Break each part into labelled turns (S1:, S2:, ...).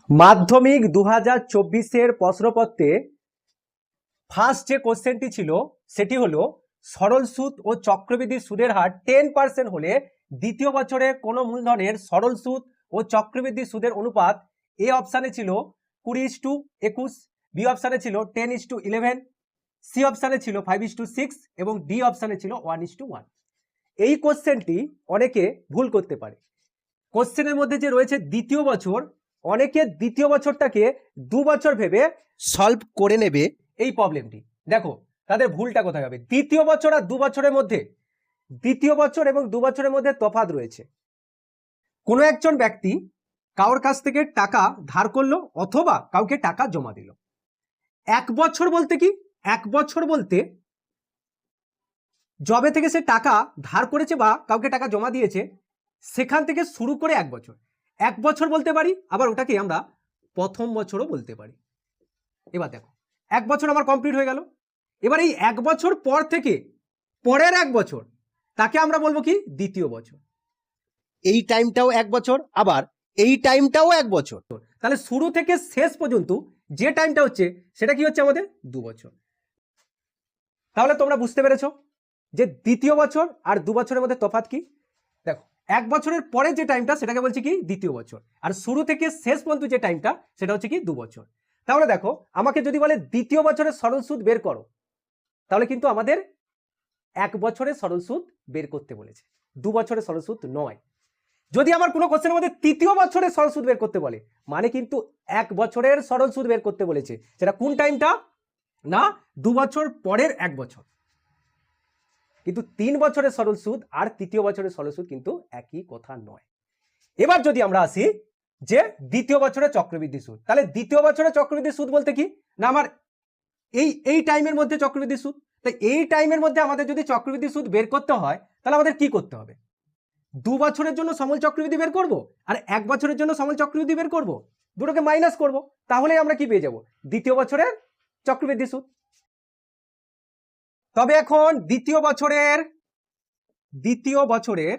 S1: মাধ্যমিক 2024-এর প্রশ্নপত্রে ফার্স্ট যে কোশ্চেনটি ছিল সেটি হলো সরল সুদ ও চক্রবৃদ্ধি সুদের হার 10% হলে দ্বিতীয় বছরে কোনো মূলধনের সরল সুদ ও চক্রবৃদ্ধি সুদের অনুপাত এ অপশানে ছিল 20:21, বি অপশানে ছিল 10:11, সি অপশানে ছিল 5:6 এবং ডি অপশানে ছিল 1:1। এই কোশ্চেনটি অনেকে ভুল করতে পারে। কোশ্চেনের মধ্যে যে রয়েছে দ্বিতীয় বছর, অনেকে দ্বিতীয় বছরটাকে 2 বছর ভেবে সলভ করে নেবে এই প্রবলেমটি। দেখো তাদের ভুলটা কোথায় হবে। দ্বিতীয় বছর আর 2 বছরের মধ্যে, দ্বিতীয় বছর এবং 2 বছরের মধ্যে তফাৎ রয়েছে। কোনো একজন ব্যক্তি কারোর কাছ থেকে টাকা ধার করলো অথবা কাউকে টাকা জমা দিল। 1 বছর বলতে কি, 1 বছর বলতে যবে থেকে সে টাকা ধার করেছে বা কাউকে টাকা জমা দিয়েছে সেখান থেকে শুরু করে 1 বছর। 1 বছর বলতে পারি, আবার ওটাকে আমরা প্রথম বছরও বলতে পারি। এবার দেখো 1 বছর আমার কমপ্লিট হয়ে গেল। এবার এই 1 বছর পর থেকে পরের 1 বছর তাকে আমরা বলবো কি দ্বিতীয় বছর। এই টাইমটাও 1 বছর, আবার এই টাইমটাও 1 বছর। তাহলে শুরু থেকে শেষ পর্যন্ত যে টাইমটা হচ্ছে সেটা কি হচ্ছে আমাদের 2 বছর। তাহলে তোমরা বুঝতে পেরেছো যে দ্বিতীয় বছর আর 2 বছরের মধ্যে তফাৎ কি। দেখো 1 বছরের পরে যে টাইমটা সেটাকে বলছি কি দ্বিতীয় বছর, আর শুরু থেকে শেষ পর্যন্ত যে টাইমটা সেটা হচ্ছে কি 2 বছর। তাহলে দেখো আমাকে যদি বলে দ্বিতীয় বছরের সরল সুদ বের করো, তাহলে কিন্তু আমাদের 1 বছরের সরল সুদ বের করতে বলেছে, 2 বছরের সরল সুদ নয়। যদি আমার কোনো কোশ্চেনের মধ্যে তৃতীয় বছরের সরল সুদ বের করতে বলে, মানে কিন্তু 1 বছরের সরল সুদ বের করতে বলেছে। সেটা কোন টাইমটা না, 2 বছর পরের 1 বছর। কিন্তু 3 বছরের সরল সুদ আর তৃতীয় বছরের সরল সুদ কিন্তু একই কথা নয়। এবার যদি আমরা আসি যে দ্বিতীয় বছরের চক্রবৃদ্ধি সুদ, তাহলে দ্বিতীয় বছরের চক্রবৃদ্ধি সুদ বলতে কি না, আমার এই টাইমের মধ্যে চক্রবৃদ্ধি সুদ। তাই এই টাইমের মধ্যে আমাদের যদি চক্রবৃদ্ধি সুদ বের করতে হয় তাহলে আমাদের কি করতে হবে, 2 বছরের জন্য সমল চক্রবৃদ্ধি বের করব আর 1 বছরের জন্য সমল চক্রবৃদ্ধি বের করব, দুটোকে মাইনাস করব, তাহলেই আমরা কি পেয়ে যাব দ্বিতীয় বছরের চক্রবৃদ্ধি সুদ। তবে এখন দ্বিতীয় বছরের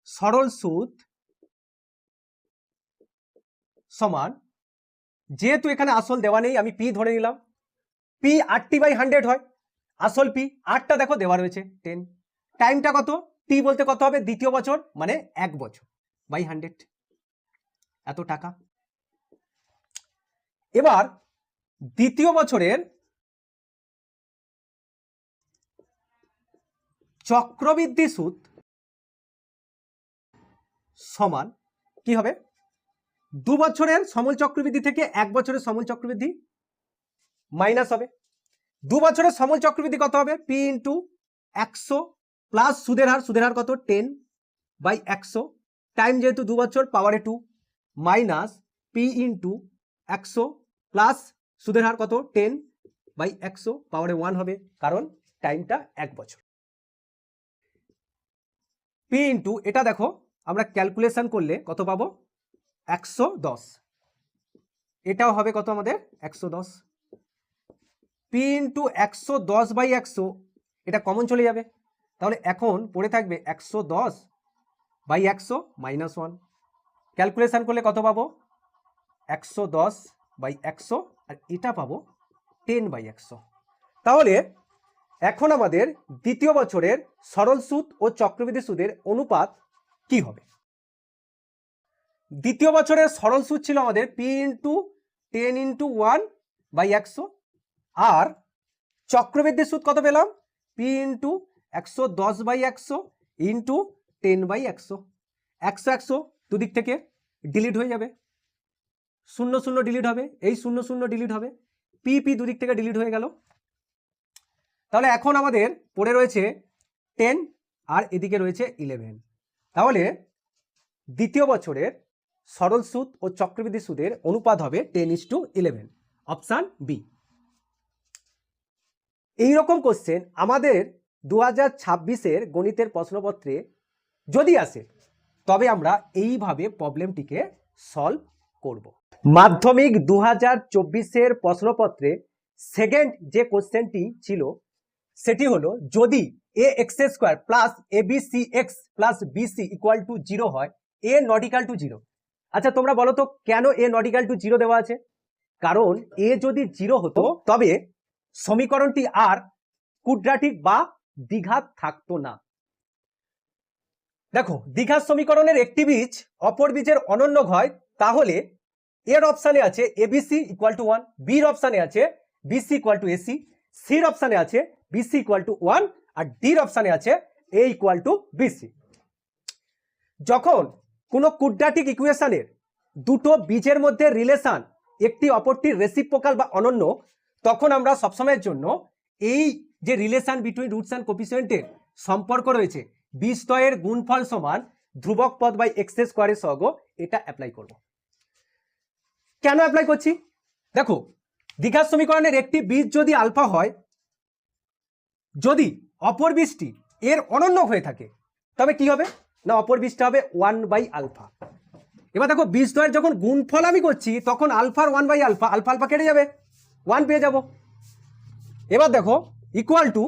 S1: সরল সুদ সমান, যেহেতু এখানে আসল দেওয়া নেই আমি পি ধরে নিলাম, পি 80/100 হয়, আসল পি 8টা দেখো দেওয়া রয়েছে 10, টাইমটা কত, টি বলতে কত হবে দ্বিতীয় বছর মানে 1 বছর বাই 100, এত টাকা। এবার দ্বিতীয় বছরের চক্রবৃদ্ধি সুদ সমান কি হবে, 2 বছরের সমল চক্রবৃদ্ধি থেকে 1 বছরের সমল চক্রবৃদ্ধি মাইনাস হবে। 2 বছরের সমল চক্রবৃদ্ধি কত হবে, পি ইন্টু 100 প্লাস সুদের হার কত 10/100, টাইম যেহেতু 2 বছর পাওয়ারে 2 মাইনাস পি ইন্টু 100 প্লাস সুদের হার কত 10/100 পাওয়ারে 1 হবে, কারণ টাইমটা 1 বছর। পি ইন্টু এটা দেখো আমরা ক্যালকুলেশন করলে কত পাবো 110, এটাও হবে কত আমাদের 110, পি ইন্টু 110/100 এটা কমন চলে যাবে, তাহলে এখন পড়ে থাকবে 110/100 মাইনাস 1, ক্যালকুলেশন করলে কত পাবো 110/100 আর এটা পাবো 10/100। তাহলে এখন আমাদের দ্বিতীয় বছরের সরল সুদ ও চক্রবৃদ্ধি সুদের অনুপাত কি হবে। দ্বিতীয় বছরের সরল সুদ ছিল আমাদের পি ইন্টু 10/1/100 আর চক্রবৃদ্ধি সুদ কত পেলাম পি ইন্টু 110/100 ইন্টু 10/100, 100 দুদিক থেকে ডিলিট হয়ে যাবে, 0 ডিলিট হবে, এই 0 ডিলিট হবে, পি দুদিক থেকে ডিলিট হয়ে গেল। তাহলে এখন আমাদের পড়ে রয়েছে 10 আর এদিকে রয়েছে 11। তাহলে দ্বিতীয় বছরের সরল সুদ ও চক্রবৃদ্ধি সুদের অনুপাত হবে 10:11, অপশান বি। এইরকম কোশ্চেন আমাদের 2026-এর গণিতের প্রশ্নপত্রে যদি আসে তবে আমরা এইভাবে প্রবলেমটিকে সলভ করব। মাধ্যমিক 2024-এর প্রশ্নপত্রে সেকেন্ড যে কোশ্চেনটি ছিল সেটি হলো যদি ax² plus abcx plus bc equal to 0 হয়, a নট ইকুয়াল টু 0, আচ্ছা তোমরা বলো তো কেন এ নট ইকুয়াল টু 0 দেওয়া আছে? কারণ এ যদি 0 হতো তবে সমীকরণটি আর কুড্রাটিক বা দ্বিঘাত থাকতো না। দেখো দ্বিঘাত সমীকরণের একটি বীজ অপর বীজের অনন্য হয়, তাহলে এর অপশানে আছে এবিসি ইকুয়াল টু 1, বির অপশানে আছে বিসি ইকুয়াল টু এসি, সির অপশানে আছে বিসি ইকুয়াল টু 1 আর ডির অপশানে আছে এ ইকুয়াল টু বিসি। যখন কোনো কুড্রাটিক ইকুয়েশনের দুটো বীজের মধ্যে রিলেশন একটি অপরটির রেসিপ্রোকাল বা অনন্য, তখন আমরা সবসময়ের জন্য এই যে রিলেশন বিটুইন রুটস অ্যান্ড কোফিসিয়েন্টের সম্পর্ক রয়েছে বীজদ্বয়ের গুণফল সমান ধ্রুবক পদ বাই এক্স স্কোয়ারের সহগ, এটা অ্যাপ্লাই করব। কেন অ্যাপ্লাই করছি? দেখো দ্বিঘাত সমীকরণের একটি বীজ যদি আলফা হয়, যদি অপর বীজটি এর অনন্য হয়ে থাকে তবে কি হবে না অপর বীজটা হবে 1/α। এবার দেখো বীজদ্বয়ের যখন গুণফল আমি করছি তখন আলফার 1/α, আলফা আলফা কেটে যাবে, 1 পেয়ে যাব। এবার দেখো ইকুয়াল টু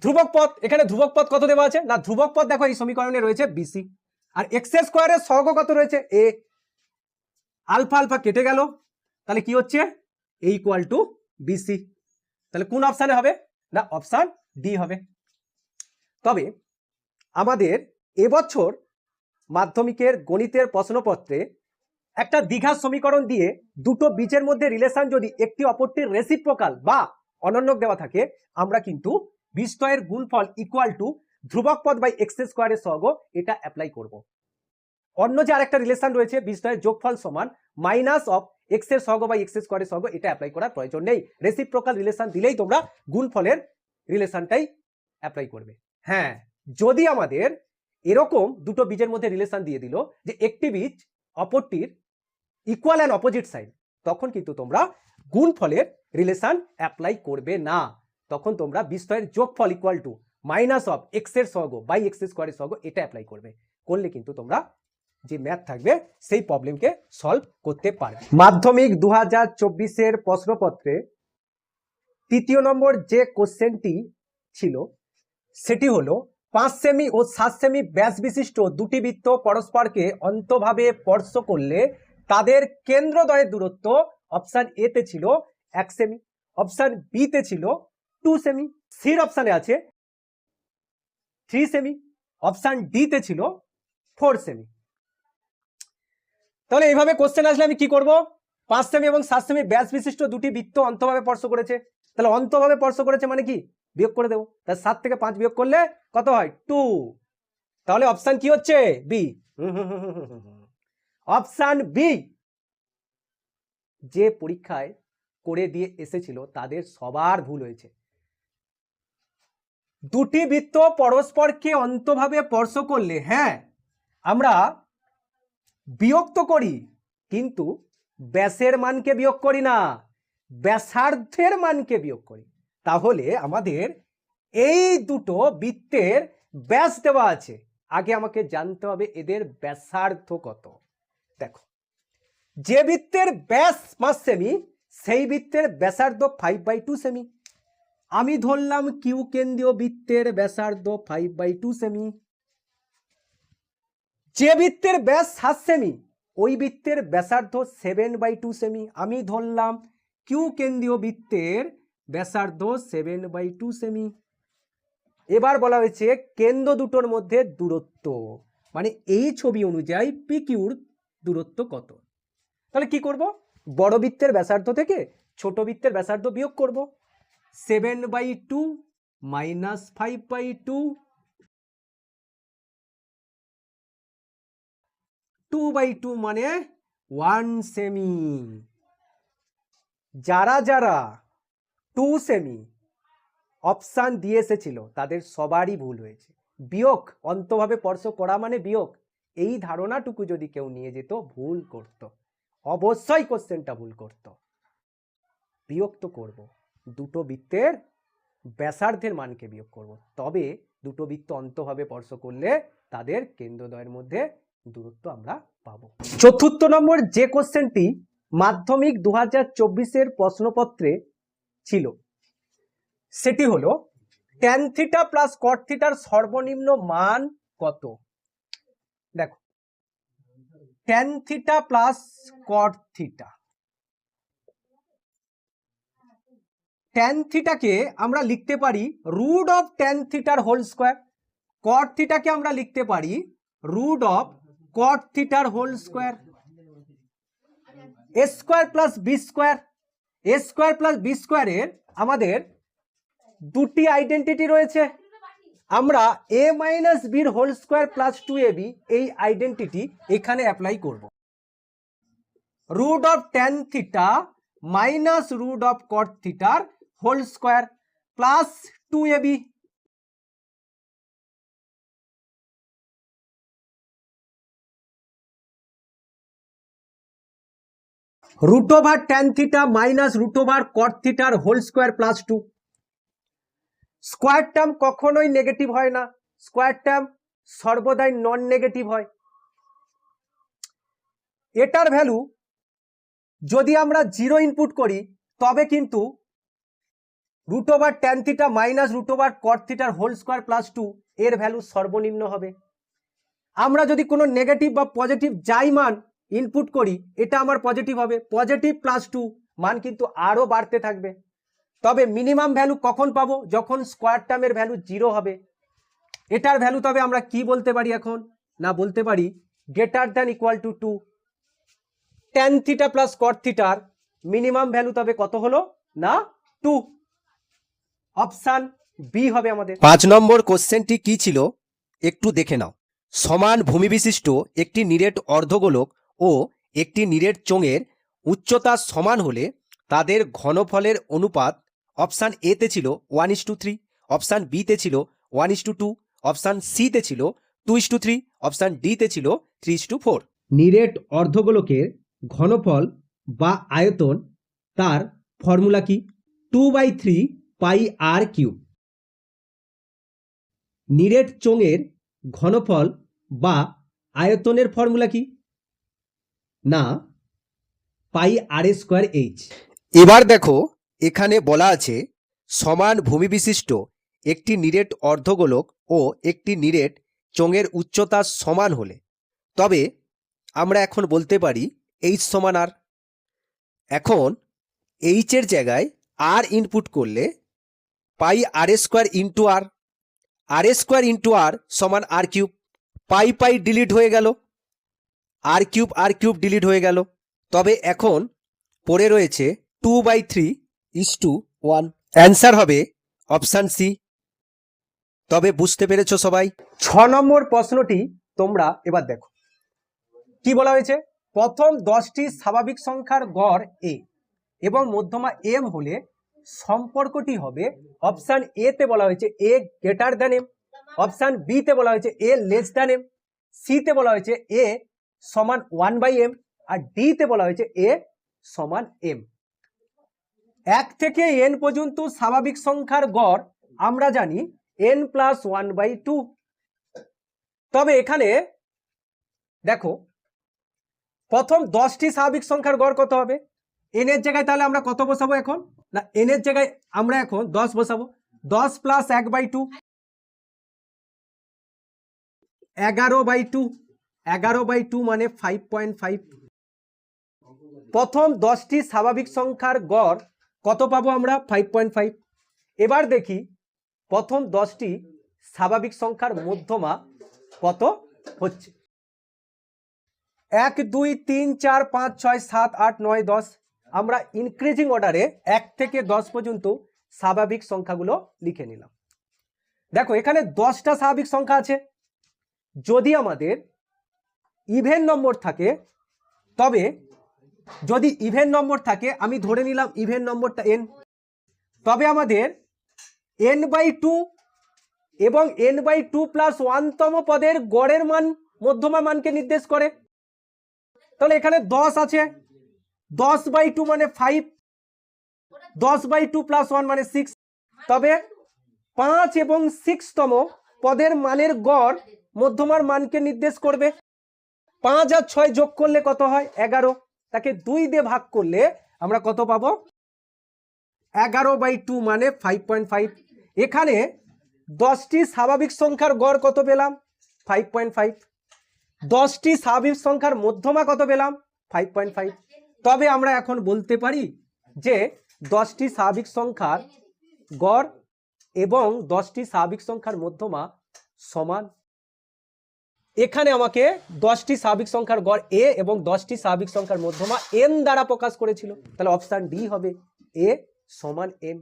S1: ধ্রুবক পদ, এখানে ধ্রুবক পদ কত দেওয়া আছে না ধ্রুবক পদ দেখো এই সমীকরণে রয়েছে বিসি, আর এক্স স্কোয়ারের সহগ কত রয়েছে এ, আলফা আলফা কেটে গেল, তাহলে কি হচ্ছে এ ইকুয়াল টু বিসি। তাহলে কোন অপশানে হবে না অপশান ডি হবে। তবে আমাদের এবছর মাধ্যমিকের গণিতের প্রশ্নপত্রে একটা দ্বিঘাত সমীকরণ দিয়ে দুটো বীজের মধ্যে রিলেশন যদি একটি অপরটির রেসিপ্রোকাল বা অনন্যক দেওয়া থাকে, আমরা কিন্তু বীজদ্বয়ের গুণফল ইকুয়াল টু ধ্রুবক পদ বাই এক্স স্কোয়ারের সহগ, এটা অ্যাপ্লাই করব। অন্য যে আরেকটা রিলেশন রয়েছে বীজদ্বয়ের যোগফল সমান মাইনাস অফ এক্স এর সহগ বাই এক্স স্কোয়ারের সহগ, এটা অ্যাপ্লাই করার প্রয়োজন নেই। রেসিপ্রোকাল রিলেশন দিলেই তোমরা গুণফলের রিলেশনটাই অ্যাপ্লাই করবে। হ্যাঁ, যদি আমাদের এরকম দুটো বীজের মধ্যে রিলেশন দিয়ে দিল যে একটি বীজ অপরটির ইকুয়াল অ্যান্ড অপোজিট সাইড, তখন কিন্তু তোমরা গুণফলের রিলেশন অ্যাপ্লাই করবে না। তখন তোমরা বীজদ্বয়ের যোগফল equal to minus of x এর সহগ বাই এক্স স্কোয়ারের সহগ, এটা অ্যাপ্লাই করবে। করলে কিন্তু তোমরা যে ম্যাথ থাকবে সেই প্রবলেমকে সলভ করতে পারবে। মাধ্যমিক 2024-এর প্রশ্নপত্রে 3 নম্বর যে কোশ্চেনটি ছিল সেটি হলো 5 সেমি ও 7 সেমি ব্যাস বিশিষ্ট দুটি বৃত্ত পরস্পরকে অন্তভাবে স্পর্শ করলে তাদের কেন্দ্রদ্বয়ের দূরত্ব অপশন এ তে ছিল 1 সেমি, অপশন বি তে ছিল 2 সেমি, সির অপশনে আছে 3 সেমি, অপশন ডি তে ছিল 4 সেমি। তাহলে এইভাবে কোশ্চেন আসলে আমি কি করব? 5 সেমি এবং 7 সেমি ব্যাস বিশিষ্ট দুটি বৃত্ত অন্তভাবে স্পর্শ করেছে, তাহলে অন্তভাবে স্পর্শ করেছে মানে কি বিয়োগ করে দেবো, তাহলে 7 থেকে 5 বিয়োগ করলে কত হয় 2। তাহলে অপশন কি হচ্ছে বি, অপশন বি। যে পরীক্ষায় করে দিয়ে এসেছিল তাদের সবার ভুল হয়েছে। দুটি বৃত্ত পরস্পরকে অন্তভাবে স্পর্শ করলে হ্যাঁ আমরা বিয়োগ তো করি, কিন্তু ব্যাসের মানকে বিয়োগ করি না, ব্যাসার্ধের মানকে বিয়োগ করি। তাহলে আমাদের এই দুটো বৃত্তের ব্যাস দেওয়া আছে, আগে আমাকে জানতে হবে এদের ব্যাসার্ধ কত। দেখো যে বৃত্তের ব্যাস 5 সেমি সেই বৃত্তের ব্যাসার্ধ 5/2 সেমি। আমি ধরলাম কিউ কেন্দ্রীয় বৃত্তের ব্যাসার্ধ 5/2 সেমি। যে বৃত্তের ব্যাস 7 সেমি ওই বৃত্তের ব্যাসার্ধ 7/2 সেমি। আমি ধরলাম কিউ কেন্দ্রীয় বৃত্তের ব্যাসার্ধ 7/2 সেমি। এবার বলা হয়েছে কেন্দ্র দুটোর মধ্যে দূরত্ব, মানে এই ছবি অনুযায়ী পি কিউর দূরত্ব কত। তাহলে কি করব? বড় বৃত্তের ব্যাসার্ধ থেকে ছোট বৃত্তের ব্যাসার্ধ বিয়োগ করব। 7/2 মাইনাস 5/2, 2/2 মানে 1 সেমি। যারা যারা 2 সেমি অপশান দিয়ে এসেছিল তাদের সবারই ভুল হয়েছে। বিয়োগ অন্তভাবে স্পর্শ করা মানে বিয়োগ, এই ধারণাটুকু যদি কেউ নিয়ে যেত ভুল করত, অবশ্যই কোশ্চেনটা ভুল করত। বিয়োগ তো করব, দুটো বৃত্তের ব্যাসার্ধের মানকে বিয়োগ করব, তবে দুটো বৃত্ত অন্তভাবে স্পর্শ করলে তাদের কেন্দ্রদ্বয়ের মধ্যে দূরত্ব আমরা পাবো। 4 নম্বর যে কোশ্চেনটি মাধ্যমিক 2024-এর প্রশ্নপত্রে ছিল সেটি হলো tan থিটা প্লাস cot থিটার সর্বনিম্ন মান কত। দেখো tan theta plus cot theta. Tan থিটাকে আমরা লিখতে পারি রুট অফ ট্যান থিটার হোল স্কোয়ার, কট থিটাকে আমরা লিখতে পারি রুট অফ কট থিটার whole square. A square plus b square, a square plus b স্কোয়ারের আমাদের দুটি আইডেন্টিটি রয়েছে। আমরা এ মাইনাস বির হোল স্কোয়ার প্লাস 2ab এই আইডেন্টিটি এখানে অ্যাপ্লাই করব। Root of tan theta minus root of cot থিটার whole square plus 2ab। Root over tan theta minus root over cot থিটার whole square plus 2। Square term কখনোই negative হয় না, square term সর্বদাই non negative হয়। এটার value যদি আমরা 0 ইনপুট করি তবে কিন্তু root over tan theta minus root over cot থিটার হোল স্কোয়ার প্লাস 2 এর ভ্যালু সর্বনিম্ন হবে। আমরা যদি কোনো নেগেটিভ বা পজিটিভ যাই মান ইনপুট করি এটা আমার পজিটিভ হবে, পজিটিভ প্লাস 2 মান কিন্তু আরও বাড়তে থাকবে। তবে মিনিমাম ভ্যালু কখন পাবো? যখন স্কোয়ার টার্মের ভ্যালু 0 হবে। এটার ভ্যালু তবে আমরা কি বলতে পারি এখন? না বলতে পারি greater than equal to 2। Tan theta plus কট থিটার মিনিমাম ভ্যালু তবে কত হলো? না 2। অপশান বি হবে আমাদের।
S2: 5 নম্বর কোশ্চেনটি কি ছিল একটু দেখে নাও। সমান ভূমি বিশিষ্ট একটি নিরেট অর্ধগোলক ও একটি নিরেট চোঙের উচ্চতা সমান হলে তাদের ঘনফলের অনুপাত অপশান এ তে ছিল 1:3, অপশান বি তে ছিল 1:2, অপশান সি তে ছিল 2:3, অপশান ডি তে ছিল 3:4।
S1: নিরেট অর্ধগোলকের ঘনফল বা আয়তন তার ফর্মুলা কি? 2/3 পাই আর কিউব। নিরেট চোঙের ঘনফল বা আয়তনের ফর্মুলা কি? না পাই আর স্কোয়ার এইচ।
S2: এবার দেখো এখানে বলা আছে সমান ভূমি বিশিষ্ট একটি নিরেট অর্ধগোলক ও একটি নিরেট চোঙের উচ্চতা সমান হলে তবে আমরা এখন বলতে পারি এইচ সমান আর। এখন এইচের জায়গায় আর ইনপুট করলে পাই আর স্কোয়ার ইন্টু আর, আর স্কোয়ার ইন্টু আর সমান আর কিউব। পাই পাই ডিলিট হয়ে গেল, আর কিউব ডিলিট হয়ে গেল। তবে এখন পড়ে রয়েছে 2/3:1। অ্যান্সার হবে অপশান সি। তবে বুঝতে পেরেছো সবাই?
S1: 6 নম্বর প্রশ্নটি তোমরা এবার দেখো কি বলা হয়েছে। প্রথম 10টি স্বাভাবিক সংখ্যার গড় এ এবং মধ্যমা এম হলে সম্পর্কটি হবে অপশান এ তে বলা হয়েছে A greater than M, option B তে বলা হয়েছে A less than M, C তে বলা হয়েছে এ সমান 1/m আর ডি তে বলা হয়েছে এ সমান এম। 1 থেকে n পর্যন্ত স্বাভাবিক সংখ্যার গড় আমরা জানি n প্লাস 1/2। তবে এখানে দেখো প্রথম 10টি স্বাভাবিক সংখ্যার গড় কত হবে? n এর জায়গায় তাহলে আমরা কত বসাবো এখন? না n এর জায়গায় আমরা এখন 10 বসাবো। 10 প্লাস 1/2 11/2, 11/2 মানে 5.5। প্রথম 10টি স্বাভাবিক সংখ্যার গড় কত পাবো আমরা? 5.5। এবার দেখি প্রথম 10টি স্বাভাবিক সংখ্যার মধ্যমা কত হচ্ছে। 1 2 3 4 5 6 7 8 9 10। আমরা ইনক্রিজিং অর্ডারে 1 থেকে 10 পর্যন্ত স্বাভাবিক সংখ্যাগুলো লিখে নিলাম। দেখো এখানে 10টা স্বাভাবিক সংখ্যা আছে। যদি আমাদের ইভেন নম্বর থাকে তবে যদি ইভেন নম্বর থাকে আমি ধরে নিলাম ইভেন নম্বরটা n, তবে আমাদের n/2 এবং n/2 প্লাস 1তম পদের গড়ের মান মধ্যমা মানকে নির্দেশ করে। তাহলে এখানে 10 আছে, 10/2 মানে 5, 10/2 প্লাস 1 মানে 6। তবে 5 এবং 6তম পদের মানের গড় মধ্যমার মানকে নির্দেশ করবে। 5 আর 6 যোগ করলে কত হয়? 11। তাকে 2 দিয়ে ভাগ করলে আমরা কত পাবো? 11/2 মানে 5.5। এখানে 10টি স্বাভাবিক সংখ্যার গড় কত পেলাম? 5.5। 10টি স্বাভাবিক সংখ্যার মধ্যমা কত পেলাম? 5.5। তবে আমরা এখন বলতে পারি যে 10টি স্বাভাবিক সংখ্যার গড় এবং 10টি স্বাভাবিক সংখ্যার মধ্যমা সমান। এখানে আমাকে 10টি স্বাভাবিক সংখ্যার গড় এ এবং 10টি স্বাভাবিক সংখ্যার মধ্যমা এন দ্বারা প্রকাশ করেছিল, তাহলে অপশন ডি হবে, এ সমান এন।